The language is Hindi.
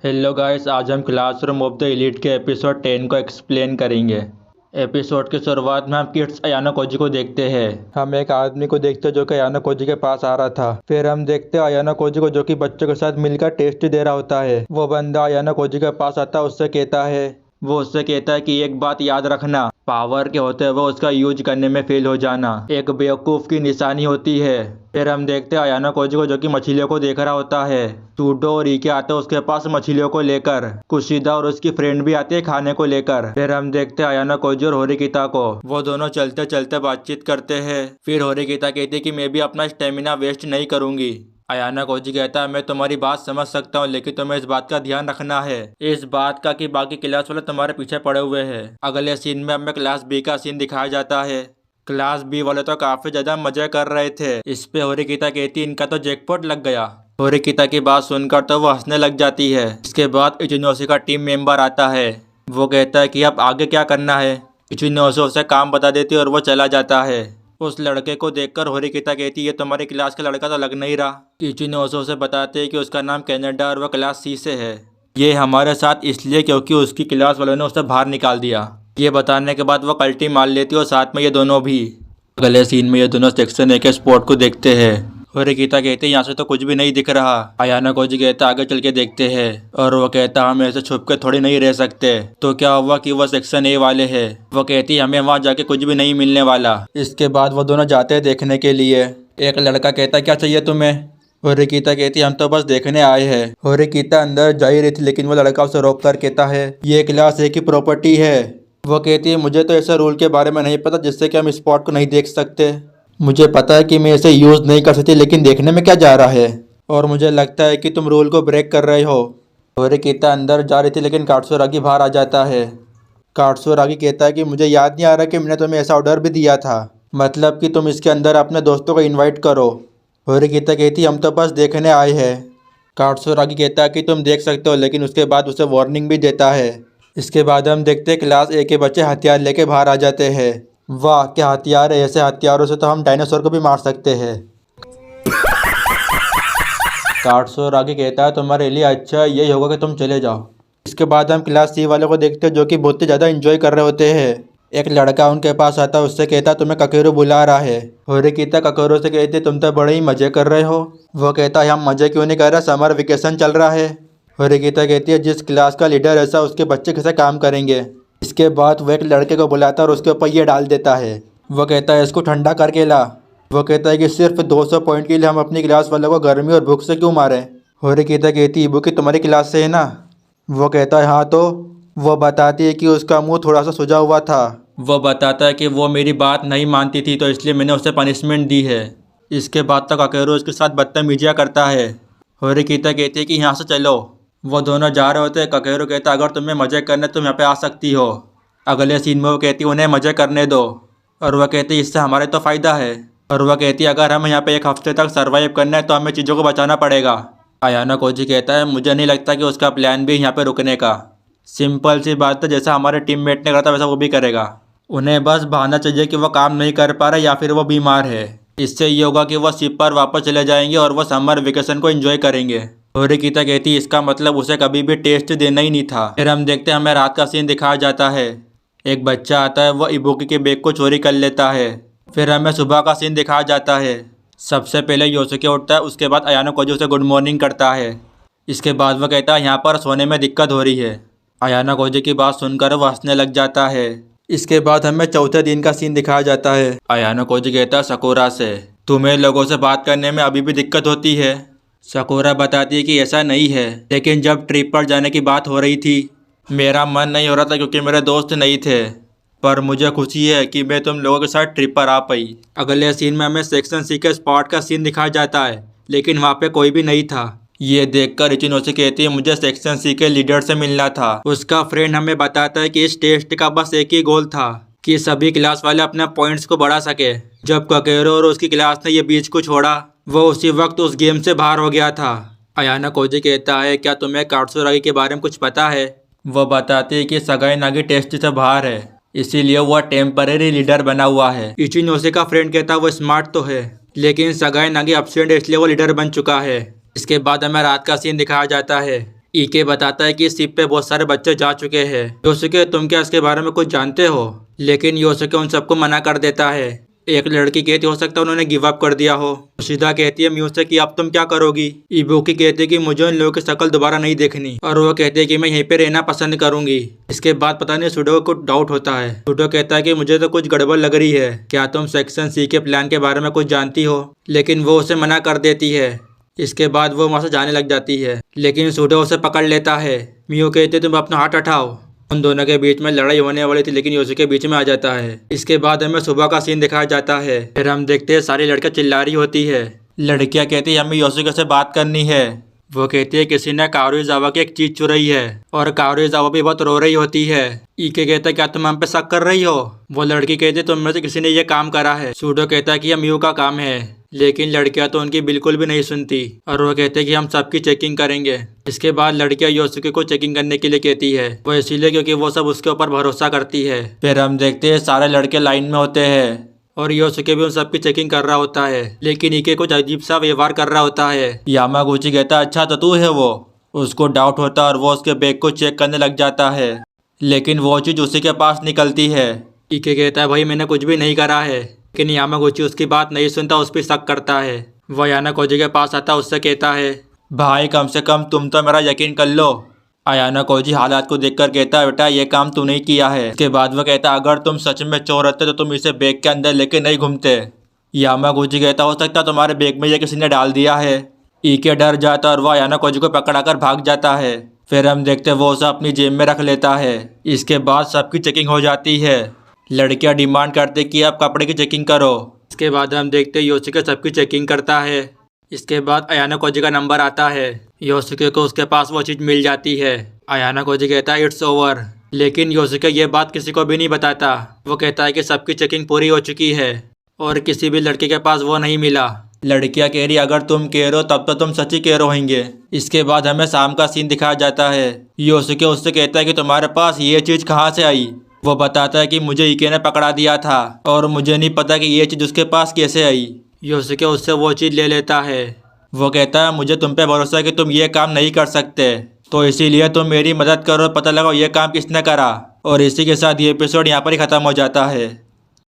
हेलो गाइस, आज हम क्लासरूम ऑफ द एलीट के एपिसोड 10 को एक्सप्लेन करेंगे। एपिसोड की शुरुआत में हम किड्स अयानो कोजी को देखते हैं। हम एक आदमी को देखते हैं जो कि अयानो कोजी के पास आ रहा था। फिर हम देखते हैं अयानो कोजी को जो कि बच्चों के साथ मिलकर टेस्ट दे रहा होता है। वो बंदा अयानो कोजी के पास आता है, वो उससे कहता है कि एक बात याद रखना, पावर के होते हुए उसका यूज करने में फेल हो जाना एक बेवकूफ़ की निशानी होती है। फिर हम देखते हैं अयानो कोजी को जो कि मछलियों को देख रहा होता है। सूडो और ईके आते हैं उसके पास मछलियों को लेकर। कुशिदा और उसकी फ्रेंड भी आते हैं खाने को लेकर। फिर हम देखते हैं अयानो कोजी और होरिकिता को। वो दोनों चलते चलते बातचीत करते हैं। फिर होरिकिता कहती है कि मैं भी अपना स्टेमिना वेस्ट नहीं करूंगी। अयानो कोजी कहता है मैं तुम्हारी बात समझ सकता हूँ, लेकिन तुम्हें इस बात का ध्यान रखना है, इस बात का कि बाकी क्लास वाले तुम्हारे पीछे पड़े हुए हैं। अगले सीन में हमें क्लास बी का सीन दिखाया जाता है। क्लास बी वाले तो काफी ज्यादा मजे कर रहे थे। इस पे होरिकिता कहती इनका तो जैकपॉट लग गया। होरिकिता की बात सुनकर तो वो हंसने लग जाती है। इसके बाद इचिनोसे का टीम मेंबर आता है। वो कहता है कि अब आगे क्या करना है। इचिनोसे उसे काम बता देती है और वो चला जाता है। उस लड़के को देखकर होरिकिता कहती है तुम्हारी क्लास का लड़का तो लग नहीं रहा। इचिनोसे उसे बताते हैं कि उसका नाम कैनेडा और वह क्लास सी से है। ये हमारे साथ इसलिए क्योंकि उसकी क्लास वालों ने उसे बाहर निकाल दिया। ये बताने के बाद वो कल्टी मार लेती है और साथ में ये दोनों भी। अगले सीन में ये दोनों सेक्शन ए के स्पॉट को देखते हैं। होरिकिता कहते हैं यहाँ से तो कुछ भी नहीं दिख रहा। अयानो कोजी कहता आगे चल के देखते हैं। और वो कहता हम ऐसे छुप के थोड़ी नहीं रह सकते। तो क्या हुआ कि वो सेक्शन ए वाले है। वो कहती हमें वहाँ जाके कुछ भी नहीं मिलने वाला। इसके बाद वो दोनों जाते हैं देखने के लिए। एक लड़का कहता क्या चाहिए तुम्हें। होरिकिता कहती हम तो बस देखने आए हैं। होरिकिता अंदर जा ही रही थी, लेकिन वो लड़का उसे रोक कर कहता है ये क्लास ए की प्रॉपर्टी है। वो कहती है मुझे तो ऐसा रूल के बारे में नहीं पता जिससे कि हम स्पॉट को नहीं देख सकते। मुझे पता है कि मैं इसे यूज़ नहीं कर सकती, लेकिन देखने में क्या जा रहा है। और मुझे लगता है कि तुम रूल को ब्रेक कर रहे हो। होरिकिता अंदर जा रही थी, लेकिन कात्सुरागी बाहर आ जाता है। कात्सुरागी कहता है कि मुझे याद नहीं आ रहा कि मैंने तुम्हें ऐसा ऑर्डर भी दिया था, मतलब कि तुम इसके अंदर अपने दोस्तों को इन्वाइट करो। होरिकिता कहती हम तो बस देखने आए हैं। कात्सुरागी कहता है कि तुम देख सकते हो, लेकिन उसके बाद उसे वार्निंग भी देता है। इसके बाद हम देखते हैं क्लास ए के बच्चे हथियार लेके बाहर आ जाते हैं। वाह क्या हथियार है, ऐसे हथियारों से तो हम डायनासोर को भी मार सकते हैं। कात्सुरागी कहता है तुम्हारे लिए अच्छा यही होगा कि तुम चले जाओ। इसके बाद हम क्लास सी वाले को देखते हैं जो कि बहुत ही ज़्यादा एंजॉय कर रहे होते हैं। एक लड़का उनके पास आता है, उससे कहता तुम्हें ककेरू बुला रहा है। होरिकिता ककेरू से कहती तुम तो बड़े ही मजे कर रहे हो। वो कहता है हम मजे क्यों नहीं कर रहे, समर वेकेशन चल रहा है। होरिकिता कहती है जिस क्लास का लीडर ऐसा उसके बच्चे कैसे काम करेंगे। इसके बाद वो एक लड़के को बुलाता है और उसके ऊपर ये डाल देता है। वो कहता है इसको ठंडा करके ला। वो कहता है कि सिर्फ 200 पॉइंट के लिए हम अपनी क्लास वालों को गर्मी और भूख से क्यों मारें। होरिकिता कहती इबू की तुम्हारी क्लास से है ना। वो कहता है हाँ, तो वो बताती है कि उसका मुंह थोड़ा सा सूजा हुआ था। वो बताता है कि वो मेरी बात नहीं मानती थी, तो इसलिए मैंने उसे पनिशमेंट दी है। इसके बाद तक अकेरो उसके साथ बदतमीजियाँ करता है। होरिकिता कहती है कि यहाँ से चलो। वो दोनों जा रहे होते हैं। ककेरू कहता अगर तुम्हें मजे करने तुम यहाँ पे आ सकती हो। अगले सीन में वो कहती उन्हें मजे करने दो। और वह कहती इससे हमारे तो फ़ायदा है। और वह कहती अगर हम यहाँ पे एक हफ्ते तक सर्वाइव करना है तो हमें चीज़ों को बचाना पड़ेगा। अयानो कोजी कहता है मुझे नहीं लगता कि उसका प्लान भी यहाँ पे रुकने का। सिंपल सी बात है, जैसा हमारे टीममेट ने करा था वैसा वो भी करेगा। उन्हें बस बहाना चाहिए कि वो काम नहीं कर पा रहे या फिर वो बीमार है। इससे ये होगा कि वो शिप पर वापस चले जाएंगे और वो समर वेकेशन को एंजॉय करेंगे। होरिकिता कहती इसका मतलब उसे कभी भी टेस्ट देना ही नहीं था। फिर हम देखते हैं हमें रात का सीन दिखाया जाता है। एक बच्चा आता है, वो इबुकी के बैग को चोरी कर लेता है। फिर हमें सुबह का सीन दिखाया जाता है। सबसे पहले योसुके उठता है, उसके बाद अयानो कोजी उसे गुड मॉर्निंग करता है। इसके बाद वह कहता है यहाँ पर सोने में दिक्कत हो रही है। अयानो कोजी की बात सुनकर वो हंसने लग जाता है। इसके बाद हमें चौथे दिन का सीन दिखाया जाता है। अयानो कोजी कहता है सकुरा से तुम्हें लोगों से बात करने में अभी भी दिक्कत होती है। सकुरा बताती है कि ऐसा नहीं है, लेकिन जब ट्रिप पर जाने की बात हो रही थी मेरा मन नहीं हो रहा था क्योंकि मेरे दोस्त नहीं थे। पर मुझे खुशी है कि मैं तुम लोगों के साथ ट्रिप पर आ पाई। अगले सीन में हमें सेक्शन सी के स्पॉट का सीन दिखाया जाता है, लेकिन वहाँ पे कोई भी नहीं था। ये देखकर इचिनोसे कहती है मुझे सेक्शन सी के लीडर से मिलना था। उसका फ्रेंड हमें बताता है कि इस टेस्ट का बस एक ही गोल था कि सभी क्लास वाले अपने पॉइंट्स को बढ़ा सके। जब ककेरो और उसकी क्लास ने ये बीच को छोड़ा वो उसी वक्त उस गेम से बाहर हो गया था। अयानो कोजी कहता है क्या तुम्हें कात्सुरागी के बारे में कुछ पता है। वो बताती है कि सगाई नागी टेस्ट से बाहर है, इसीलिए वह टेम्परेरी लीडर बना हुआ है। इचिनोसे का फ्रेंड कहता है वो स्मार्ट तो है, लेकिन सगाई नागी एब्सेंट है इसलिए वो लीडर बन चुका है। इसके बाद हमें रात का सीन दिखाया जाता है। ईके बताता है कि इस शिप पे बहुत सारे बच्चे जा चुके हैं। योसुके तुम क्या इसके बारे में कुछ जानते हो? लेकिन योसुके उन सबको मना कर देता है। एक लड़की कहती हो सकता है उन्होंने गिव अप कर दिया हो। शिदा कहती है मियू से कि अब तुम क्या करोगी? इबुकी कहती है कि मुझे उन लोगों की शक्ल दोबारा नहीं देखनी, और वो कहती है कि मैं यहीं पे रहना पसंद करूंगी। इसके बाद पता नहीं सुडो को कुछ डाउट होता है। सुडो कहता है कि मुझे तो कुछ गड़बड़ लग रही है, क्या तुम सेक्शन सी के प्लान के बारे में कुछ जानती हो? लेकिन वो उसे मना कर देती है। इसके बाद वो वहां से जाने लग जाती है, लेकिन सुडो उसे पकड़ लेता है। मियू कहते तुम अपना हाथ हटाओ। उन दोनों के बीच में लड़ाई होने वाली थी, लेकिन योसुके बीच में आ जाता है। इसके बाद हमें सुबह का सीन दिखाया जाता है। फिर हम देखते हैं सारी लड़कियां चिल्ला रही होती है। लड़कियां कहती है हमें योसुके से बात करनी है। वो कहती है किसी ने कारुइजावा की एक चीज चुराई है, और कारुइजावा भी बहुत रो रही होती है। ईके कहता है क्या तुम हम पे शक कर रही हो? वो लड़की कहती है तुम में से किसी ने ये काम करा है। सूडो कहता है कि यह मियू का काम है, लेकिन लड़कियां तो उनकी बिल्कुल भी नहीं सुनती, और वो कहते हैं कि हम सबकी चेकिंग करेंगे। इसके बाद लड़कियां योसुके को चेकिंग करने के लिए कहती है, वो इसीलिए क्योंकि वो सब उसके ऊपर भरोसा करती है। फिर हम देखते हैं सारे लड़के लाइन में होते हैं, और योसुके भी उन सबकी चेकिंग कर रहा होता है, लेकिन ईके कुछ अजीब सा व्यवहार कर रहा होता है। यामागुची कहता है अच्छा तो तू है वो। उसको डाउट होता है और वो उसके बैग को चेक करने लग जाता है, लेकिन वो चीज उसी के पास निकलती है। ईके कहता है भाई मैंने कुछ भी नहीं करा है, लेकिन यामागुची उसकी बात नहीं सुनता, उस पर शक करता है। वह यानाकोजी के पास आता, उससे कहता है भाई कम से कम तुम तो मेरा यकीन कर लो। यानाकोजी हालात को देखकर कहता है बेटा ये काम तूने ही किया है। इसके बाद वह कहता अगर तुम सच में चोर होते तो तुम इसे बैग के अंदर लेके नहीं घूमते। यामागुची कहता हो सकता तुम्हारे बैग में ये किसी ने डाल दिया है। ईके डर जाता और वह यानाकोजी को पकड़ाकर भाग जाता है। फिर हम देखते वो उसे अपनी जेब में रख लेता है। इसके बाद सबकी चेकिंग हो जाती है। लड़कियां डिमांड करते कि आप कपड़े की चेकिंग करो। इसके बाद हम देखते योसुके सबकी चेकिंग करता है। इसके बाद यानाकोजी का नंबर आता है। योसुके को उसके पास वो चीज़ मिल जाती है। यानाकोजी कहता है इट्स ओवर, लेकिन योसुके ये बात किसी को भी नहीं बताता। वो कहता है कि सबकी चेकिंग पूरी हो चुकी है और किसी भी लड़के के पास वो नहीं मिला। लड़कियां कह रही अगर तुम कह रहे हो तब तो तुम सच ही कह रहे होंगे। इसके बाद हमें शाम का सीन दिखाया जाता है। योसुके उससे कहता है कि तुम्हारे पास ये चीज़ कहाँ से आई? वो बताता है कि मुझे ईके ने पकड़ा दिया था और मुझे नहीं पता कि ये चीज़ उसके पास कैसे आई। योसुके उससे वो चीज़ ले लेता है। वो कहता है मुझे तुम पे भरोसा है कि तुम ये काम नहीं कर सकते, तो इसीलिए तुम मेरी मदद करो, पता लगाओ ये काम किसने करा। और इसी के साथ ये एपिसोड यहाँ पर ही ख़त्म हो जाता है।